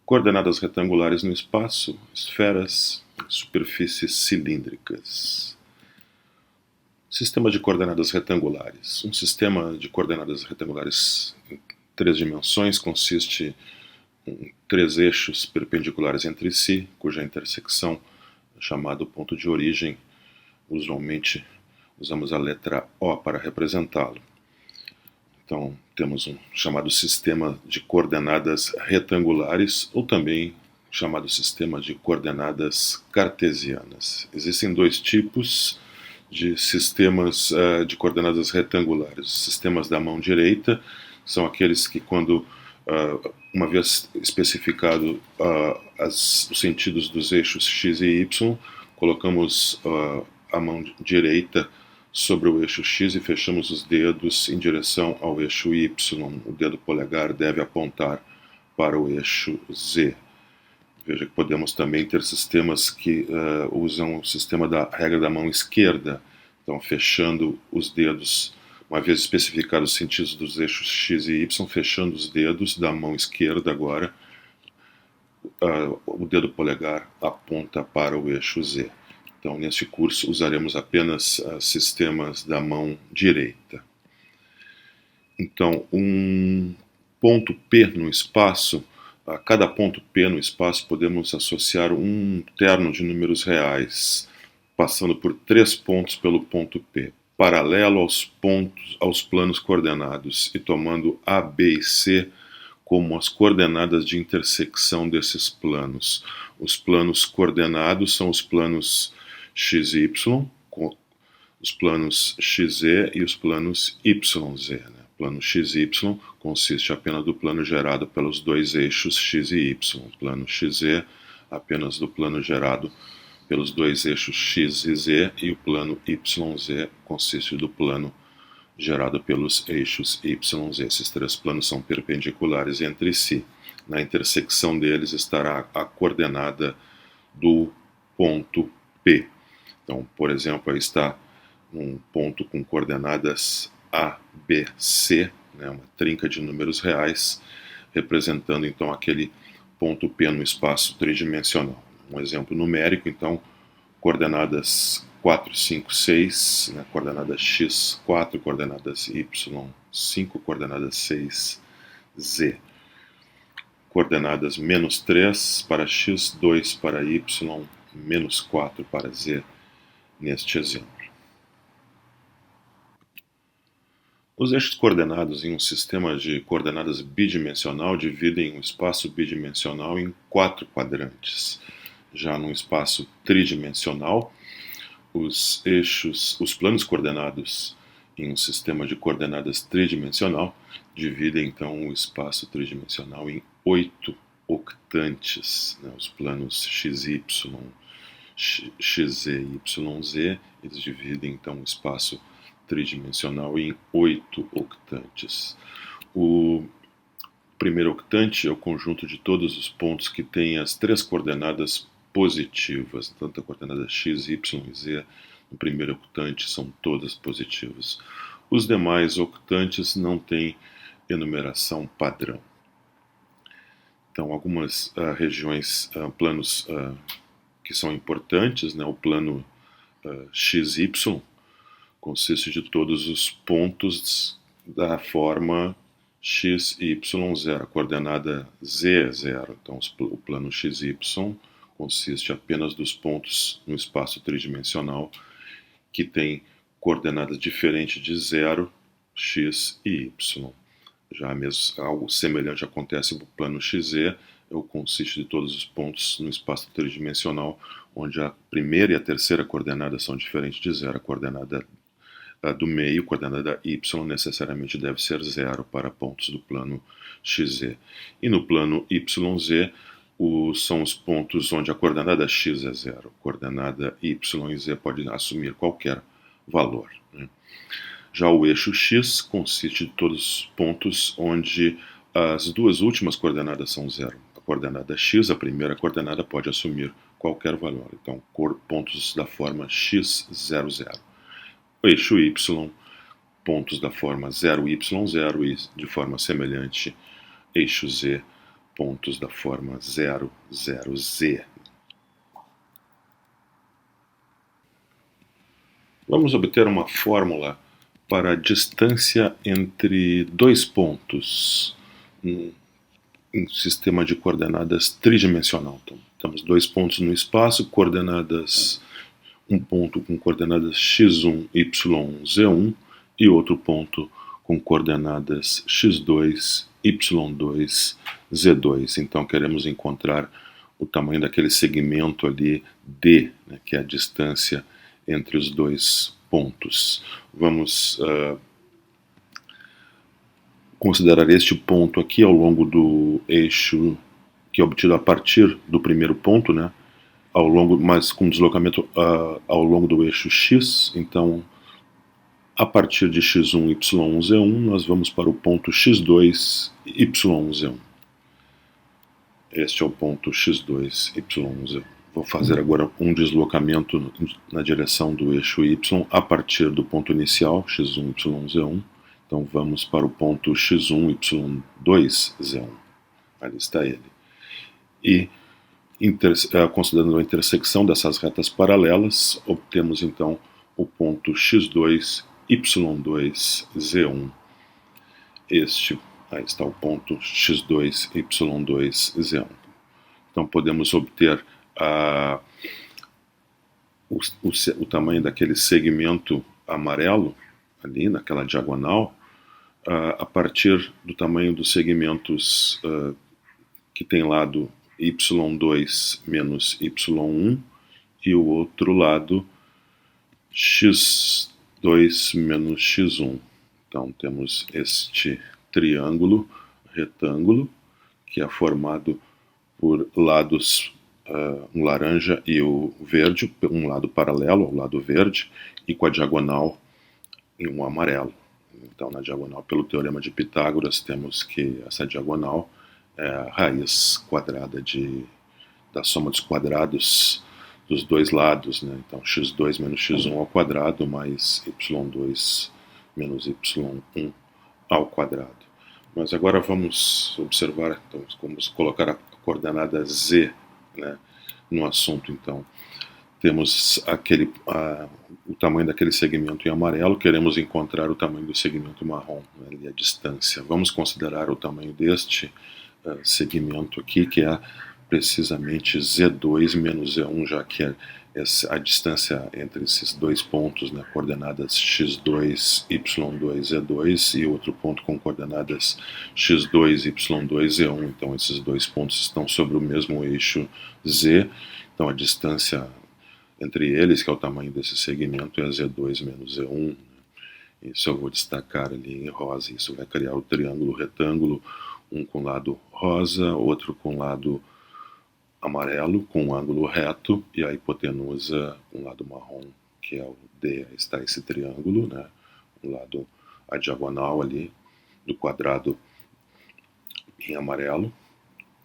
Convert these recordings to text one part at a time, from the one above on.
Coordenadas retangulares no espaço, esferas, superfícies cilíndricas. Sistema de coordenadas retangulares. Um sistema de coordenadas retangulares em 3 dimensões consiste em 3 eixos perpendiculares entre si, cuja intersecção é chamado ponto de origem. Usualmente usamos a letra O para representá-lo. Então, temos um chamado sistema de coordenadas retangulares, ou também chamado sistema de coordenadas cartesianas. Existem 2 tipos de sistemas de coordenadas retangulares. Os sistemas da mão direita são aqueles que, quando, uma vez especificado os sentidos dos eixos x e y, colocamos a mão direita sobre o eixo x e fechamos os dedos em direção ao eixo y. O dedo polegar deve apontar para o eixo z. Veja que podemos também ter sistemas que usam o sistema da regra da mão esquerda. Então, fechando os dedos, uma vez especificados os sentidos dos eixos x e y, fechando os dedos da mão esquerda agora, o dedo polegar aponta para o eixo z. Então, neste curso, usaremos apenas sistemas da mão direita. Então, um ponto P no espaço, a cada ponto P no espaço podemos associar um terno de números reais, passando por 3 pontos pelo ponto P, paralelo aos planos coordenados e tomando A, B e C como as coordenadas de intersecção desses planos. Os planos coordenados são os planos x e y, os planos xz e os planos yz. O plano xy consiste apenas do plano gerado pelos 2 eixos x e y. O plano xz apenas do plano gerado pelos 2 eixos x e z, e o plano yz consiste do plano gerado pelos eixos y e z. Esses 3 planos são perpendiculares entre si. Na intersecção deles estará a coordenada do ponto P. Então, por exemplo, aí está um ponto com coordenadas A, B, C, uma trinca de números reais, representando então aquele ponto P no espaço tridimensional. Um exemplo numérico, então, coordenadas 4, 5, 6, coordenadas x, 4, coordenadas y, 5, coordenadas 6, z. Coordenadas menos 3 para x, 2 para y, menos 4 para z, neste exemplo. Os eixos coordenados em um sistema de coordenadas bidimensional dividem o espaço bidimensional em 4 quadrantes. Já num espaço tridimensional, os planos coordenados em um sistema de coordenadas tridimensional dividem então o espaço tridimensional em 8 octantes. Os planos xy, xz e yz, eles dividem então o espaço tridimensional em 8 octantes. O primeiro octante é o conjunto de todos os pontos que têm as 3 coordenadas positivas, tanto a coordenada x, y e z no primeiro octante são todas positivas. Os demais octantes não têm enumeração padrão. Então, algumas regiões, planos que são importantes, o plano xy consiste de todos os pontos da forma x, y, 0. A coordenada z é 0. Então, o plano xy consiste apenas dos pontos no espaço tridimensional que tem coordenadas diferentes de 0, x e y. Já mesmo algo semelhante acontece no plano xz, consiste de todos os pontos no espaço tridimensional, onde a primeira e a terceira coordenada são diferentes de 0. A coordenada do meio, a coordenada y, necessariamente deve ser 0 para pontos do plano xz. E no plano yz, são os pontos onde a coordenada x é 0. A coordenada y e z pode assumir qualquer valor. Já o eixo x consiste de todos os pontos onde as 2 últimas coordenadas são 0. A coordenada x, a primeira coordenada, pode assumir qualquer valor. Então, pontos da forma x, 0, 0. O eixo y, pontos da forma 0, y, 0 e, de forma semelhante, eixo z, pontos da forma 0, 0, z. Vamos obter uma fórmula para a distância entre dois pontos em um sistema de coordenadas tridimensional. Então, temos dois pontos no espaço, coordenadas, um ponto com coordenadas x1, y1, z1 e outro ponto com coordenadas x2, y2, z2. Então queremos encontrar o tamanho daquele segmento ali D, né, que é a distância entre os dois pontos. Vamos considerar este ponto aqui ao longo do eixo que é obtido a partir do primeiro ponto, né, mas com deslocamento ao longo do eixo x. Então, a partir de x1, y1, z1, nós vamos para o ponto x2, y1, z1. Este é o ponto x2, y1, z1. Vou fazer agora um deslocamento na direção do eixo y a partir do ponto inicial, x1, y1, z1. Então vamos para o ponto x1, y2, z1. Ali está ele. E considerando a intersecção dessas retas paralelas, obtemos então o ponto x2, y2, z1. Aí está o ponto x2, y2, z1. Então podemos obter o tamanho daquele segmento amarelo ali naquela diagonal a partir do tamanho dos segmentos que tem lado y2 menos y1 e o outro lado x2 menos x1. Então temos este triângulo retângulo que é formado por lados um laranja e o verde, um lado paralelo ao lado verde e com a diagonal em um amarelo. Então na diagonal, pelo teorema de Pitágoras, temos que essa diagonal é a raiz quadrada da soma dos quadrados dos dois lados, né? Então x2 menos x1 ao quadrado mais y2 menos y1 ao quadrado. Mas agora vamos observar, então, vamos colocar a coordenada z, né, no assunto. Então temos o tamanho daquele segmento em amarelo, queremos encontrar o tamanho do segmento marrom, né, e a distância. Vamos considerar o tamanho deste segmento aqui, que é precisamente z2 menos z1, já que a distância entre esses dois pontos, né, coordenadas x2, y2, z2 e outro ponto com coordenadas x2, y2, z1. Então esses dois pontos estão sobre o mesmo eixo z. Então a distância entre eles, que é o tamanho desse segmento, é z2 menos z1. Isso eu vou destacar ali em rosa. Isso vai criar o triângulo retângulo, um com lado rosa, outro com lado amarelo, com um ângulo reto, e a hipotenusa com lado marrom, que é o D. Aí está esse triângulo, né? Um lado, a diagonal ali do quadrado em amarelo,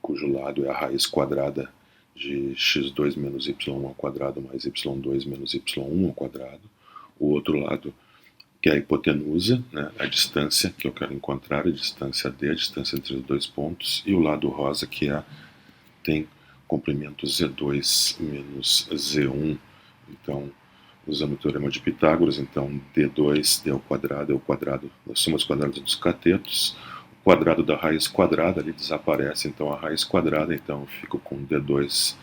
cujo lado é a raiz quadrada de x2 menos y1 ao quadrado mais y2 menos y1 ao quadrado. O outro lado, que é a hipotenusa, né, a distância que eu quero encontrar, a distância D, a distância entre os dois pontos, e o lado rosa, que tem comprimento z2 menos z1. Então, usando o teorema de Pitágoras, então d2, d ao quadrado, é o quadrado da soma dos quadrados dos catetos. O quadrado da raiz quadrada ali desaparece, então a raiz quadrada, então eu fico com d2,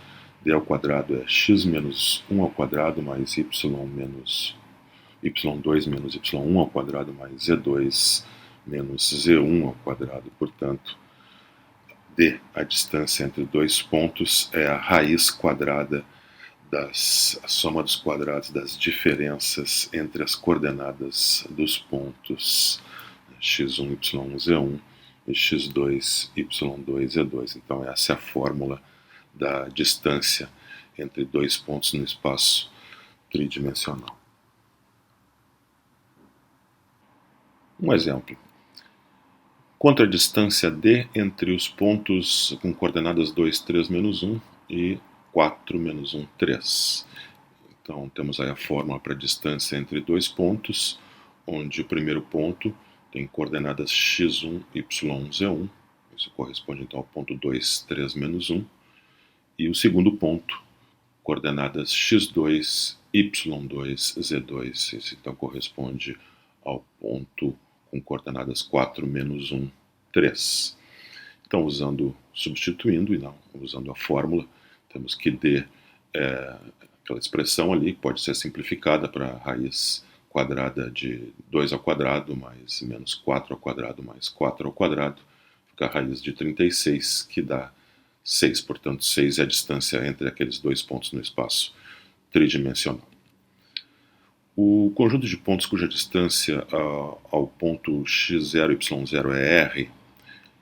d ao quadrado é x menos 1 ao quadrado mais y2 menos y1 ao quadrado mais z2 menos z1 ao quadrado. Portanto, D, a distância entre dois pontos, é a raiz quadrada a soma dos quadrados das diferenças entre as coordenadas dos pontos x1, y1, z1 e x2, y2, z2. Então essa é a fórmula da distância entre dois pontos no espaço tridimensional. Um exemplo. Quanto a distância D entre os pontos com coordenadas 2, 3, menos 1 e 4, menos 1, 3. Então, temos aí a fórmula para a distância entre dois pontos, onde o primeiro ponto tem coordenadas x1, y1, z1. Isso corresponde então ao ponto 2, 3, menos 1. E o segundo ponto, coordenadas x2, y2, z2. Isso então corresponde ao ponto com coordenadas 4, menos 1, 3. Então, substituindo e não usando a fórmula, temos que d, aquela expressão ali, pode ser simplificada para a raiz quadrada de 2 ao quadrado mais menos 4 ao quadrado mais 4 ao quadrado, fica a raiz de 36, que dá 6. Portanto, 6 é a distância entre aqueles dois pontos no espaço tridimensional. O conjunto de pontos cuja distância ao ponto x0, y0 é r,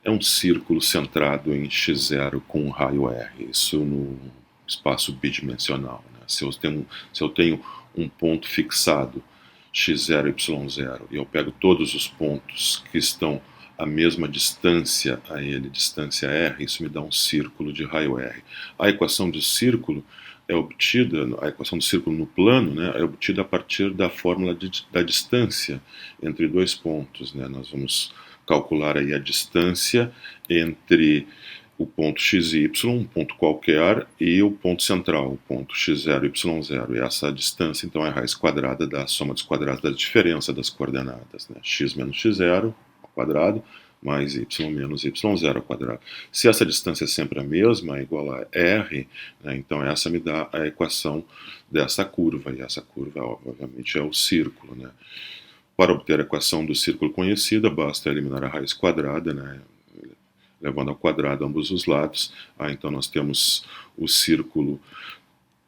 é um círculo centrado em x0 com um raio r, isso no espaço bidimensional, né? Se eu tenho um ponto fixado, x0, y0, e eu pego todos os pontos que estão a mesma distância a ele, distância r, isso me dá um círculo de raio r. A equação de círculo é obtida, a equação do círculo no plano, né, é obtida a partir da fórmula da distância entre dois pontos, né? Nós vamos calcular aí a distância entre o ponto xy, um ponto qualquer, e o ponto central, o ponto x0, y0. E essa distância, então, é a raiz quadrada da soma dos quadrados da diferença das coordenadas, né? X menos x0 ao quadrado, mais y menos y0 ao quadrado. Se essa distância é sempre a mesma, é igual a r, né, então essa me dá a equação dessa curva, e essa curva, obviamente, é o círculo, né? Para obter a equação do círculo conhecida, basta eliminar a raiz quadrada, né, levando ao quadrado ambos os lados. Então nós temos o círculo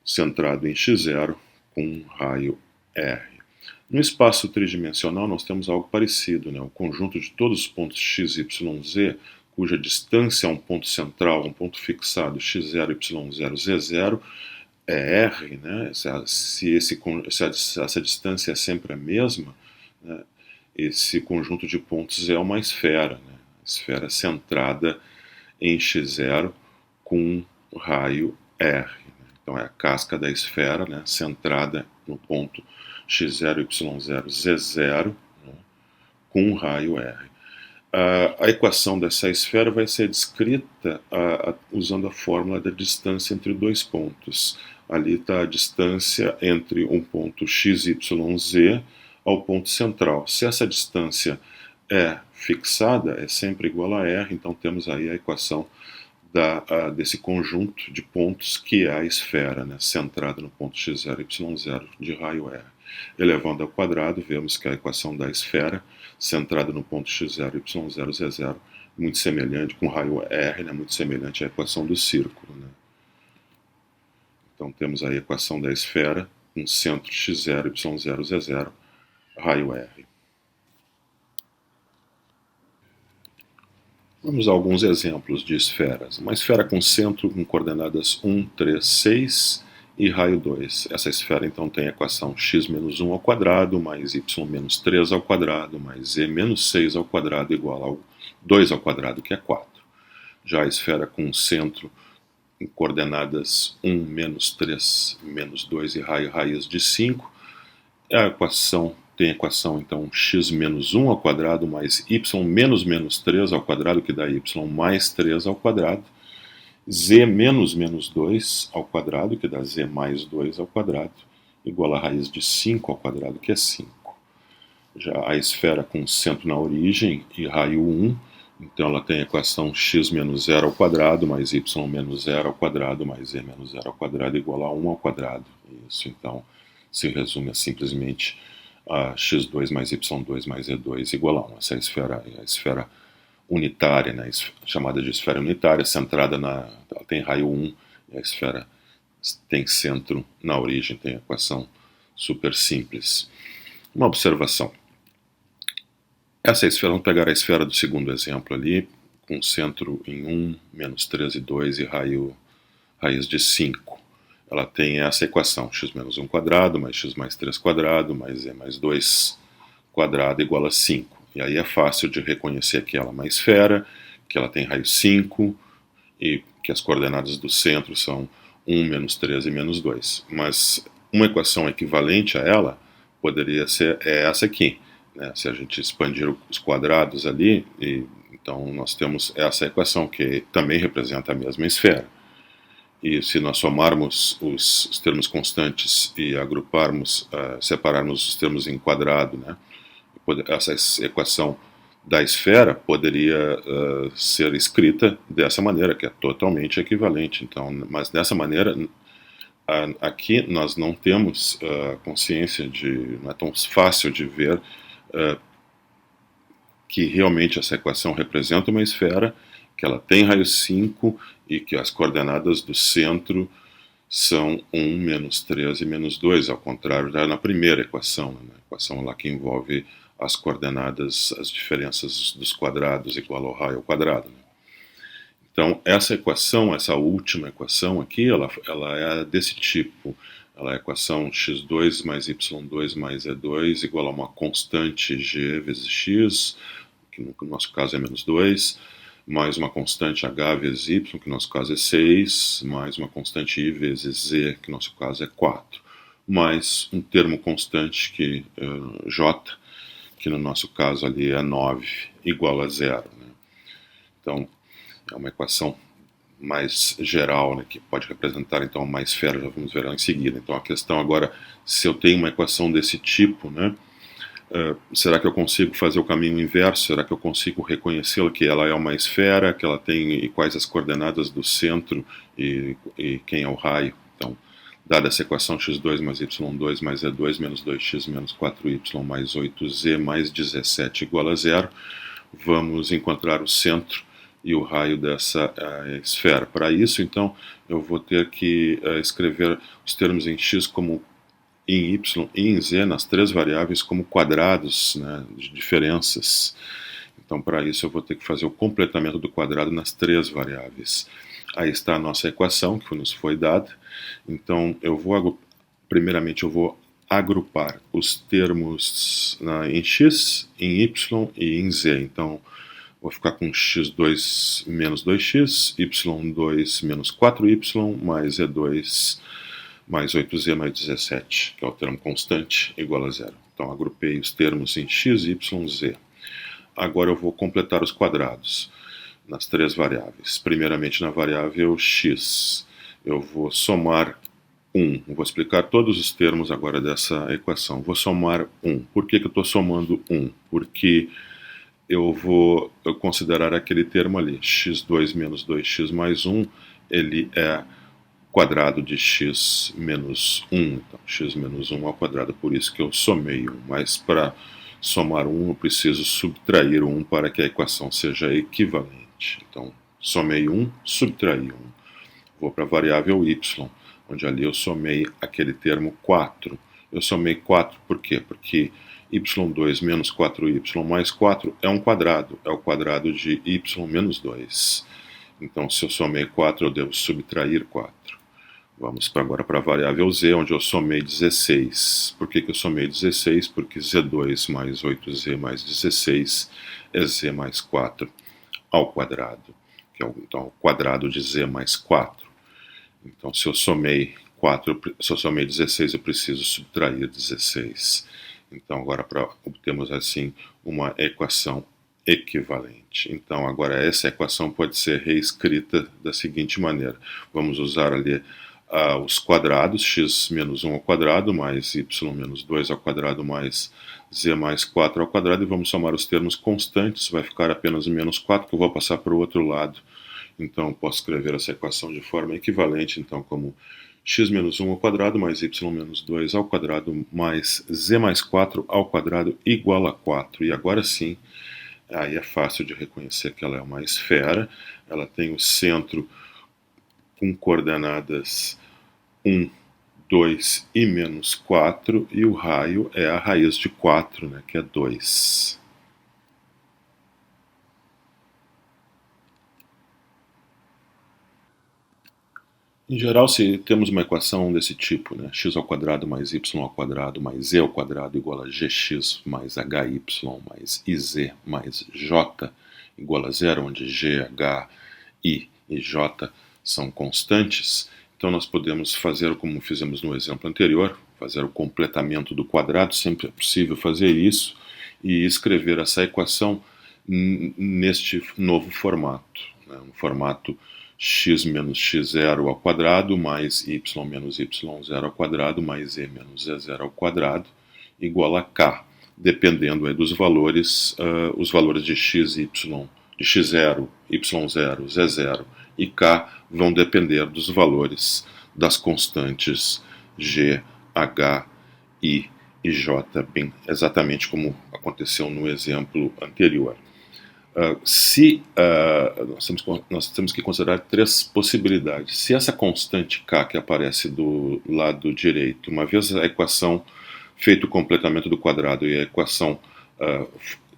centrado em x0 com um raio r. No espaço tridimensional nós temos algo parecido, né? O conjunto de todos os pontos x, y, z, cuja distância a um ponto central, um ponto fixado, x0, y0, z0, é r, né? Se essa distância é sempre a mesma, né, esse conjunto de pontos é uma esfera, né? Esfera centrada em x0 com um raio r. Né? Então é a casca da esfera, né, centrada no ponto x0, y0, z0, né, com um raio r. A equação dessa esfera vai ser descrita usando a fórmula da distância entre dois pontos. Ali está a distância entre um ponto x, y, z ao ponto central. Se essa distância é fixada, é sempre igual a r, então temos aí a equação desse conjunto de pontos que é a esfera, né, centrada no ponto x0, y0 de raio r. Elevando ao quadrado, vemos que a equação da esfera, centrada no ponto x0, y0, z0, muito semelhante, com raio r, né, muito semelhante à equação do círculo, né. Então temos aí a equação da esfera, com centro x0, y0, z0, raio r. Vamos a alguns exemplos de esferas. Uma esfera com centro com coordenadas 1, 3, 6 e raio 2. Essa esfera então tem a equação x menos 1 ao quadrado mais y menos 3 ao quadrado mais z menos 6 ao quadrado igual ao 2 ao quadrado, que é 4. Já a esfera com centro em coordenadas 1, menos 3, menos 2 e raiz de 5, tem a equação então x menos 1 ao quadrado mais y menos 3 ao quadrado, que dá y mais 3 ao quadrado, z menos 2 ao quadrado, que dá z mais 2 ao quadrado, igual a raiz de 5 ao quadrado, que é 5. Já a esfera com centro na origem e raio 1, então ela tem a equação x menos 0 ao quadrado mais y menos 0 ao quadrado mais z menos 0 ao quadrado igual a 1 ao quadrado. Isso então se resume a simplesmente a x2 mais y2 mais z2 igual a 1. Essa é a esfera unitária, né, chamada de esfera unitária, centrada ela tem raio 1, e a esfera tem centro na origem, tem a equação super simples. Uma observação. Essa esfera, vamos pegar a esfera do segundo exemplo ali, com centro em 1, menos 3 e 2 e raiz de 5. Ela tem essa equação, x menos 1 quadrado, mais x mais 3 quadrado, mais z mais 2 quadrado igual a 5. E aí é fácil de reconhecer que ela é uma esfera, que ela tem raio 5, e que as coordenadas do centro são 1, menos 3 e menos 2. Mas uma equação equivalente a ela poderia ser essa aqui, né? Se a gente expandir os quadrados ali, Então nós temos essa equação que também representa a mesma esfera. E se nós somarmos os termos constantes e agruparmos, separarmos os termos em quadrado, né, essa equação da esfera poderia ser escrita dessa maneira, que é totalmente equivalente. Então, mas dessa maneira, aqui nós não temos consciência não é tão fácil de ver que realmente essa equação representa uma esfera, que ela tem raio 5 e que as coordenadas do centro são 1, menos 3 e menos 2, ao contrário da na primeira equação, né? A equação lá que envolve as coordenadas, as diferenças dos quadrados igual ao raio ao quadrado. Né? Então, essa equação, essa última equação aqui, ela é desse tipo. Ela é a equação x2 mais y2 mais e2 igual a uma constante g vezes x, que no nosso caso é menos 2, mais uma constante h vezes y, que no nosso caso é 6, mais uma constante i vezes z, que no nosso caso é 4, mais um termo constante, j, que no nosso caso ali é 9, igual a 0. Né? Então, é uma equação mais geral, né, que pode representar então uma esfera, já vamos ver ela em seguida. Então a questão agora, se eu tenho uma equação desse tipo, né, será que eu consigo fazer o caminho inverso? Será que eu consigo reconhecê-la, que ela é uma esfera, que ela tem e quais as coordenadas do centro e quem é o raio? Então, dada essa equação x2 mais y2 mais e2 menos 2x menos 4y mais 8z mais 17 igual a 0, vamos encontrar o centro e o raio dessa esfera. Para isso, então, eu vou ter que escrever os termos em x como em y e em z, nas três variáveis, como quadrados, né, de diferenças. Então, para isso, eu vou ter que fazer o completamento do quadrado nas três variáveis. Aí está a nossa equação, que nos foi dada. Então, primeiramente, eu vou agrupar os termos em x, em y e em z. Então, vou ficar com x2 menos 2x, y2 menos 4y, mais e2 mais 8z mais 17, que é o termo constante, igual a 0. Então, agrupei os termos em x, y, z. Agora eu vou completar os quadrados nas três variáveis. Primeiramente, na variável x, eu vou somar 1. Eu vou explicar todos os termos agora dessa equação. Vou somar 1. Por que eu estou somando 1? Porque eu vou considerar aquele termo ali, x2 menos 2x mais 1, ele é quadrado de x menos 1, então x menos 1 ao quadrado, por isso que eu somei 1, mas para somar 1 eu preciso subtrair 1 para que a equação seja equivalente. Então, somei 1, subtraí 1. Vou para a variável y, onde ali eu somei aquele termo 4. Eu somei 4 por quê? Porque y2 menos 4y mais 4 é um quadrado, é o quadrado de y menos 2. Então, se eu somei 4, eu devo subtrair 4. Vamos agora para a variável z, onde eu somei 16. Por que eu somei 16? Porque z2 mais 8z mais 16 é z mais 4 ao quadrado, que é então, o quadrado de z mais 4. Então, se eu somei 16, eu preciso subtrair 16. Então, agora obtemos assim uma equação equivalente. Então, agora essa equação pode ser reescrita da seguinte maneira. Vamos usar ali os quadrados, x menos 1 ao quadrado, mais y menos 2 ao quadrado, mais z mais 4 ao quadrado, e vamos somar os termos constantes, vai ficar apenas o menos 4, que eu vou passar para o outro lado. Então, posso escrever essa equação de forma equivalente, então, como x menos 1 ao quadrado, mais y menos 2 ao quadrado, mais z mais 4 ao quadrado, igual a 4. E agora sim, aí é fácil de reconhecer que ela é uma esfera, ela tem o centro com coordenadas 1, 2 e menos 4, e o raio é a raiz de 4, né, que é 2. Em geral, se temos uma equação desse tipo, né, x ao quadrado mais y ao quadrado mais z ao quadrado igual a gx mais hy mais iz mais j igual a 0, onde g, h, i e j são constantes, então nós podemos fazer como fizemos no exemplo anterior, fazer o completamento do quadrado, sempre é possível fazer isso, e escrever essa equação neste novo formato, né? Um formato x menos x0 ao quadrado mais y menos y0 ao quadrado mais e menos e0 ao quadrado igual a k, dependendo aí dos valores, os valores de x, y, de x0, y0, z0 e k vão depender dos valores das constantes g, h, i e j, bem exatamente como aconteceu no exemplo anterior. Nós temos que considerar três possibilidades. Se essa constante k que aparece do lado direito, uma vez a equação feito o completamento do quadrado e a equação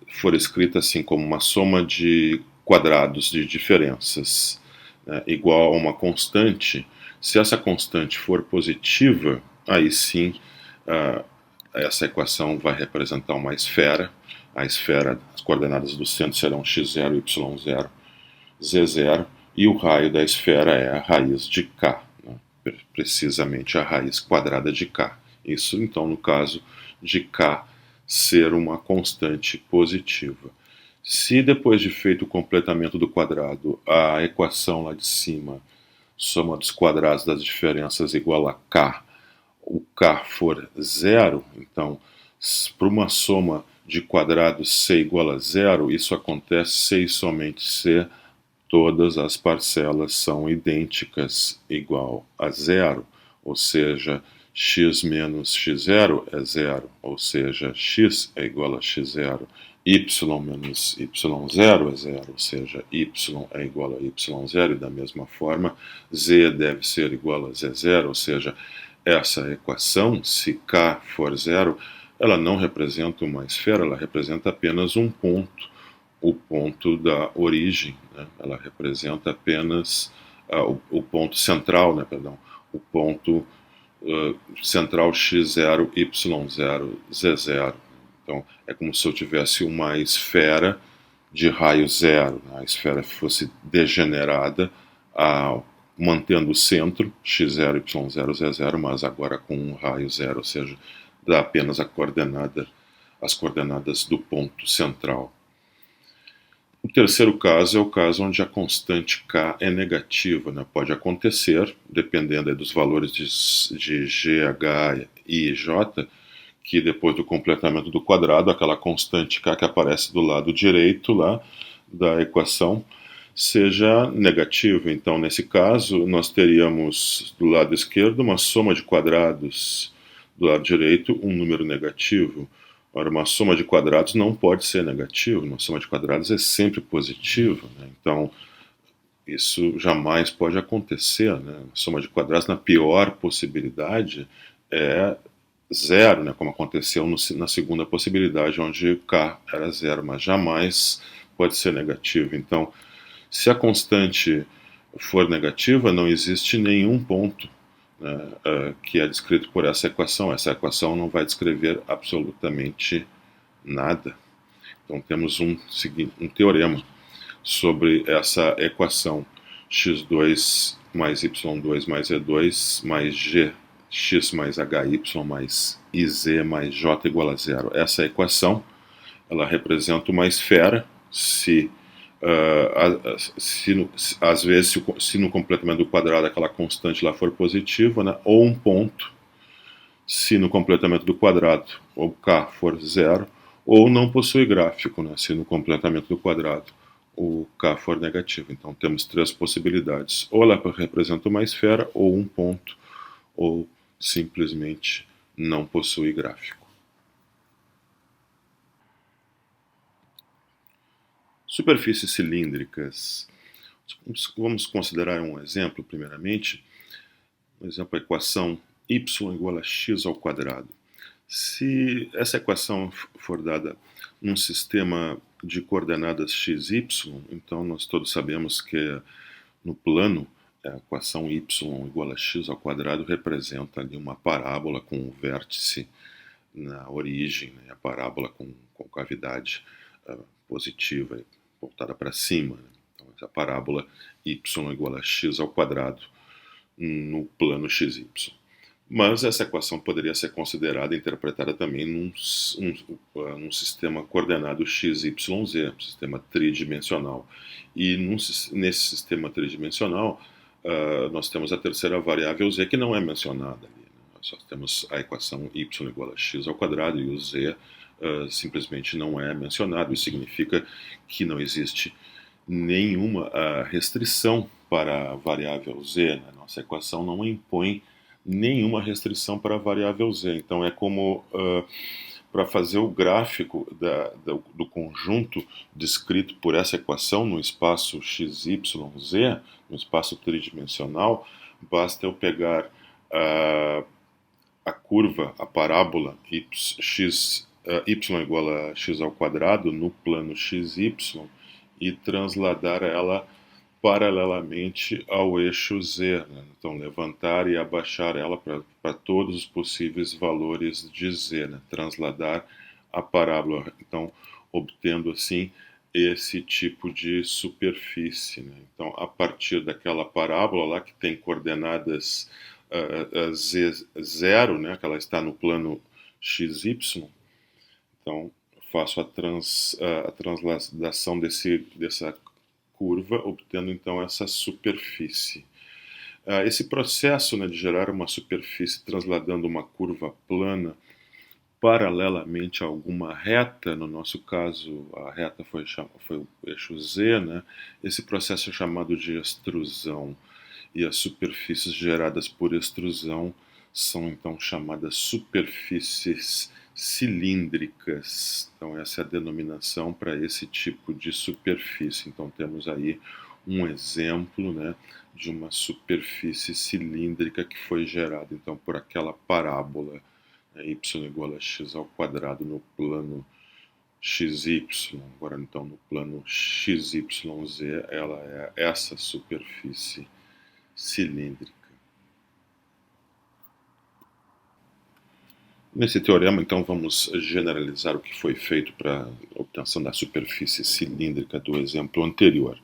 for escrita assim como uma soma de quadrados de diferenças, né, igual a uma constante, se essa constante for positiva, aí sim essa equação vai representar uma esfera. A esfera, as coordenadas do centro serão x0, y0, z0, e o raio da esfera é a raiz de k, né? Precisamente a raiz quadrada de k. Isso, então, no caso de k ser uma constante positiva. Se depois de feito o completamento do quadrado, a equação lá de cima, soma dos quadrados das diferenças igual a k, o k for zero, então, para uma soma de quadrados c igual a zero, isso acontece se e somente se todas as parcelas são idênticas igual a zero, ou seja, x menos x0 é zero, ou seja, x é igual a x0, y menos y0 é zero, ou seja, y é igual a y0, e da mesma forma, z deve ser igual a z0, ou seja, essa equação, se k for zero, ela não representa uma esfera, ela representa apenas um ponto, o ponto da origem, né? Ela representa apenas o ponto central, né? Perdão, o ponto central x0, y0, z0. Então, é como se eu tivesse uma esfera de raio zero, né? A esfera fosse degenerada mantendo o centro, x0, y0, z0, mas agora com um raio zero, ou seja, dá apenas as coordenadas do ponto central. O terceiro caso é o caso onde a constante k é negativa, né? Pode acontecer, dependendo dos valores de g, h, i e j, que depois do completamento do quadrado, aquela constante k que aparece do lado direito lá da equação seja negativa. Então, nesse caso, nós teríamos do lado esquerdo uma soma de quadrados, do lado direito um número negativo. Ora, uma soma de quadrados não pode ser negativa, uma soma de quadrados é sempre positiva, né? Então, isso jamais pode acontecer, né? A soma de quadrados, na pior possibilidade, é zero, né? Como aconteceu na segunda possibilidade, onde k era zero, mas jamais pode ser negativo. Então, se a constante for negativa, não existe nenhum ponto, né, que é descrito por essa equação. Essa equação não vai descrever absolutamente nada. Então temos um teorema sobre essa equação: x2 mais y2 mais e2 mais gx mais hy mais iz mais j igual a zero. Essa equação, ela representa uma esfera às vezes, se no completamento do quadrado aquela constante lá for positiva, né, ou um ponto, se no completamento do quadrado o k for zero, ou não possui gráfico, né, se no completamento do quadrado o k for negativo. Então temos três possibilidades: ou ela representa uma esfera, ou um ponto, ou simplesmente não possui gráfico. Superfícies cilíndricas. Vamos considerar um exemplo, primeiramente. Por exemplo, a equação y igual a x ao quadrado. Se essa equação for dada num sistema de coordenadas x, y, então nós todos sabemos que no plano a equação y igual a x ao quadrado representa ali uma parábola com um vértice na origem, né, a parábola com cavidade positiva voltada para cima, né? Então, essa parábola y igual a x ao quadrado no plano xy. Mas essa equação poderia ser considerada e interpretada também num sistema coordenado x, y, z, um sistema tridimensional. E nesse sistema tridimensional, nós temos a terceira variável z, que não é mencionada ali, né? Nós só temos a equação y igual a x ao quadrado, e o z simplesmente não é mencionado. Isso significa que não existe nenhuma restrição para a variável z, né? Nossa equação não impõe nenhuma restrição para a variável z. Então é como para fazer o gráfico do conjunto descrito por essa equação no espaço x, y, z, no espaço tridimensional, basta eu pegar a curva, a parábola y igual a x ao quadrado no plano xy e transladar ela paralelamente ao eixo z, né? Então levantar e abaixar ela para todos os possíveis valores de z, né? Transladar a parábola, então obtendo assim esse tipo de superfície, né? Então a partir daquela parábola lá que tem coordenadas z0, né, que ela está no plano xy, então faço a transladação dessa curva, obtendo então essa superfície. Esse processo, né, de gerar uma superfície transladando uma curva plana paralelamente a alguma reta, no nosso caso a reta foi o eixo z, né? Esse processo é chamado de extrusão, e as superfícies geradas por extrusão são então chamadas superfícies cilíndricas. Então essa é a denominação para esse tipo de superfície. Então temos aí um exemplo, né, de uma superfície cilíndrica que foi gerada então por aquela parábola, né, y igual a x ao quadrado no plano xy. Agora então no plano xyz ela é essa superfície cilíndrica. Nesse teorema, então, vamos generalizar o que foi feito para a obtenção da superfície cilíndrica do exemplo anterior.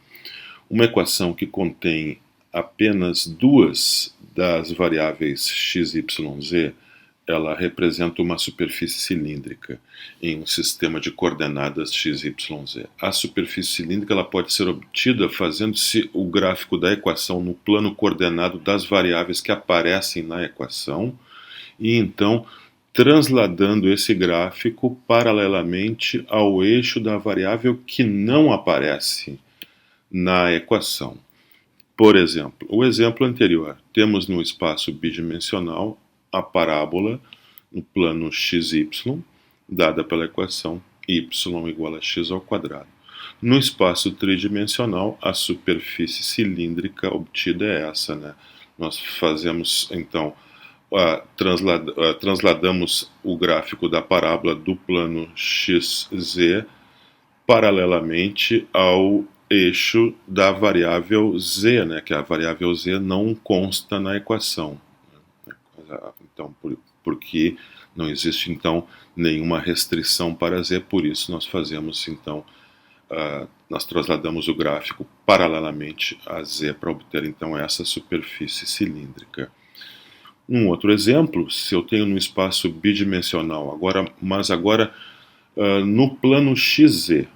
Uma equação que contém apenas duas das variáveis x, y, z, ela representa uma superfície cilíndrica em um sistema de coordenadas x, y, z. A superfície cilíndrica ela pode ser obtida fazendo-se o gráfico da equação no plano coordenado das variáveis que aparecem na equação e então transladando esse gráfico paralelamente ao eixo da variável que não aparece na equação. Por exemplo, o exemplo anterior, temos no espaço bidimensional a parábola no plano xy, dada pela equação y igual a x ao quadrado. No espaço tridimensional, a superfície cilíndrica obtida é essa, né? Nós fazemos, então, transladamos o gráfico da parábola do plano xz paralelamente ao eixo da variável z, né, que a variável z não consta na equação. Então, porque não existe então nenhuma restrição para z, por isso nós fazemos então nós trasladamos o gráfico paralelamente a z para obter então essa superfície cilíndrica. Um outro exemplo, se eu tenho no espaço bidimensional, mas agora no plano xz,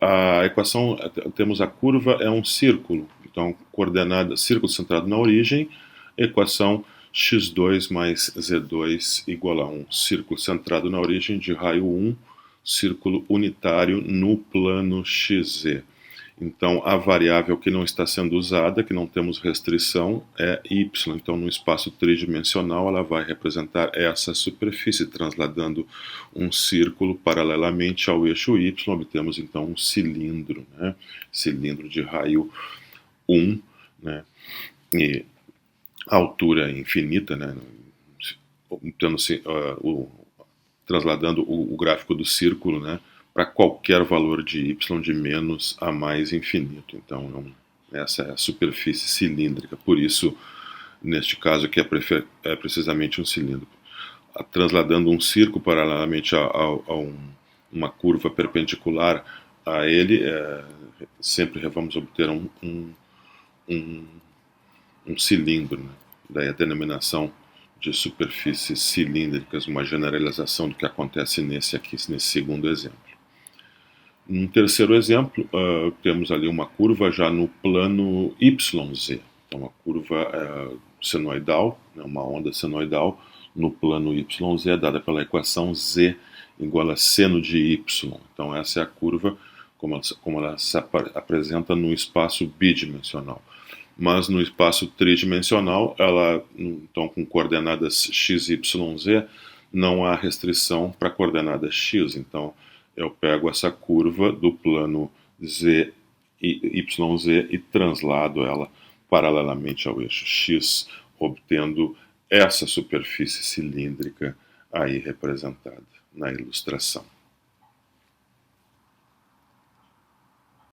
a equação, temos a curva, é um círculo, então coordenada, círculo centrado na origem, equação x2 mais z2 igual a 1, círculo centrado na origem de raio 1, círculo unitário no plano xz. Então, a variável que não está sendo usada, que não temos restrição, é y. Então, no espaço tridimensional, ela vai representar essa superfície, transladando um círculo paralelamente ao eixo y. Obtemos, então, um cilindro, né? Cilindro de raio 1, né? E altura infinita, né? Trasladando o gráfico do círculo, né, para qualquer valor de y de menos a mais infinito. Então, essa é a superfície cilíndrica. Por isso, neste caso aqui é precisamente um cilindro. Trasladando um círculo paralelamente a uma curva perpendicular a ele, sempre vamos obter um cilindro, né? Daí a denominação de superfícies cilíndricas, uma generalização do que acontece nesse segundo exemplo. No terceiro exemplo, temos ali uma curva já no plano YZ, então uma curva senoidal, né, uma onda senoidal no plano YZ, dada pela equação Z igual a seno de Y. Então essa é a curva como ela se apresenta no espaço bidimensional. Mas no espaço tridimensional, ela, então com coordenadas x, y, z, não há restrição para a coordenada x. Então eu pego essa curva do plano z e yz e translado ela paralelamente ao eixo x, obtendo essa superfície cilíndrica aí representada na ilustração.